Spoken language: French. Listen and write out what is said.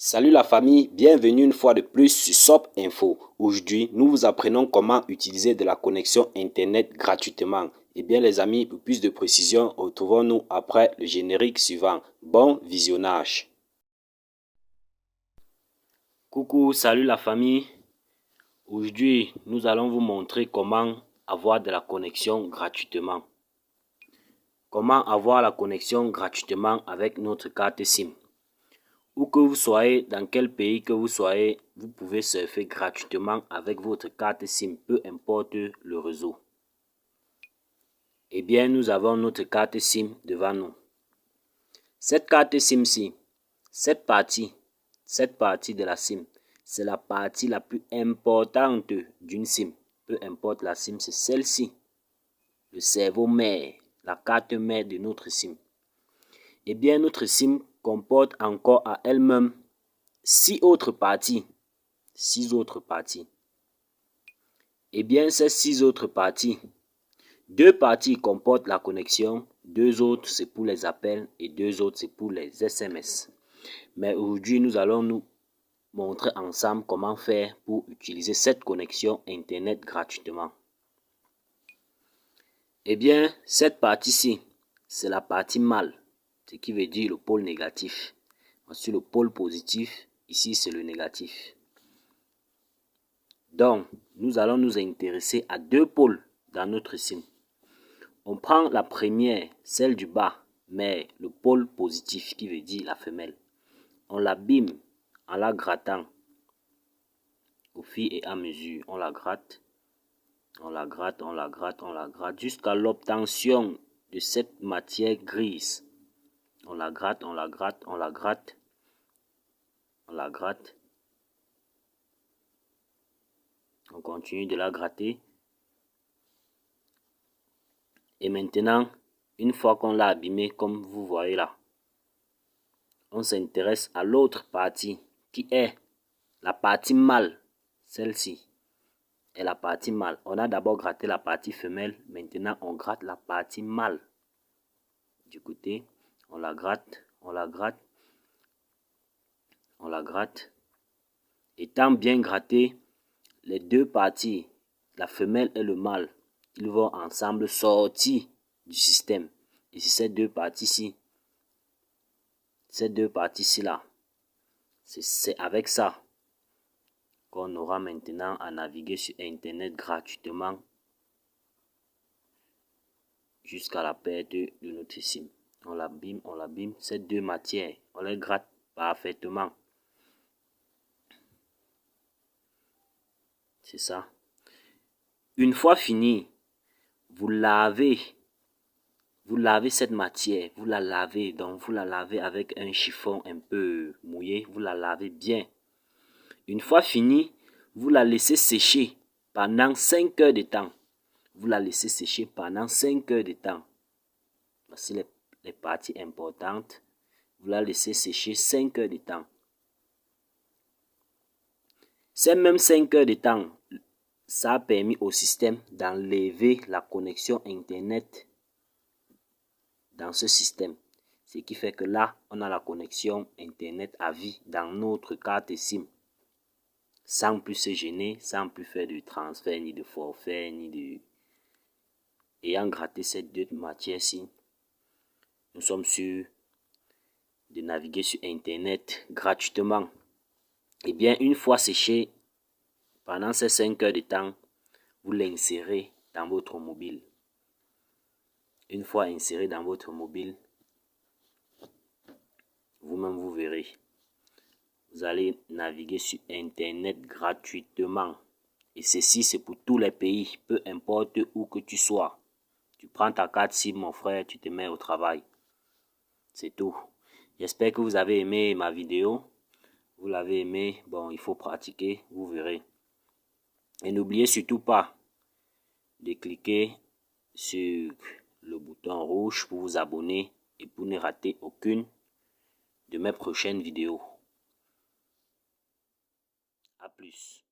Salut la famille, bienvenue une fois de plus sur SOP Info. Aujourd'hui, nous vous apprenons comment utiliser de la connexion internet gratuitement. Eh bien les amis, pour plus de précision, retrouvons-nous après le générique suivant. Bon visionnage. Coucou, salut la famille. Aujourd'hui, nous allons vous montrer comment avoir de la connexion gratuitement. Comment avoir la connexion gratuitement avec notre carte SIM. Où que vous soyez, dans quel pays que vous soyez, vous pouvez surfer gratuitement avec votre carte SIM, peu importe le réseau. Eh bien, nous avons notre carte SIM devant nous. Cette carte SIM-ci, cette partie de la SIM, c'est la partie la plus importante d'une SIM. Peu importe la SIM, c'est celle-ci. Le cerveau mère, la carte mère de notre SIM. Eh bien, notre SIM comporte encore à elle-même 6 autres parties. 6 autres parties. Eh bien, ces 6 autres parties, 2 parties comportent la connexion, 2 autres c'est pour les appels et 2 autres c'est pour les SMS. Mais aujourd'hui, nous allons nous montrer ensemble comment faire pour utiliser cette connexion Internet gratuitement. Eh bien, cette partie-ci, c'est la partie mâle, ce qui veut dire le pôle négatif. Ensuite, le pôle positif, ici c'est le négatif. Donc, nous allons nous intéresser à 2 pôles dans notre SIM. On prend la première, celle du bas, mais le pôle positif qui veut dire la femelle. On l'abîme en la grattant au fur et à mesure. On la gratte, on la gratte, on la gratte, on la gratte jusqu'à l'obtention de cette matière grise. On la gratte, on la gratte, on la gratte, on la gratte. On continue de la gratter. Et maintenant, une fois qu'on l'a abîmé, comme vous voyez là, on s'intéresse à l'autre partie qui est la partie mâle. Celle-ci est la partie mâle. On a d'abord gratté la partie femelle. Maintenant, on gratte la partie mâle. Du côté, on la gratte, on la gratte, on la gratte. Étant bien gratté, les 2 parties, la femelle et le mâle, ils vont ensemble sortir du système. Et c'est ces 2 parties-ci, là, c'est avec ça qu'on aura maintenant à naviguer sur Internet gratuitement jusqu'à la perte de notre SIM. On l'abîme, ces 2 matières, on les gratte parfaitement. C'est ça. Une fois fini, vous lavez cette matière, vous la lavez, donc vous la lavez avec un chiffon un peu mouillé, vous la lavez bien. Une fois fini, vous la laissez sécher pendant 5 heures de temps. Vous la laissez sécher pendant 5 heures de temps. Voici les parties importantes. Vous la laissez sécher 5 heures de temps. Ces mêmes 5 heures de temps, ça a permis au système d'enlever la connexion Internet dans ce système. Ce qui fait que là, on a la connexion Internet à vie dans notre carte SIM. Sans plus se gêner, sans plus faire de transfert, ni de forfait, ni de... Ayant gratté ces 2 matières-ci, nous sommes sûrs de naviguer sur Internet gratuitement. Et bien, une fois séché, pendant ces 5 heures de temps, vous l'insérez dans votre mobile. Une fois inséré dans votre mobile, vous-même vous verrez. Vous allez naviguer sur Internet gratuitement. Et ceci, c'est pour tous les pays, peu importe où que tu sois. Tu prends ta carte SIM, mon frère, tu te mets au travail. C'est tout. J'espère que vous avez aimé ma vidéo. Vous l'avez aimé, bon, il faut pratiquer, vous verrez. Et n'oubliez surtout pas de cliquer sur le bouton rouge pour vous abonner et pour ne rater aucune de mes prochaines vidéos. À plus.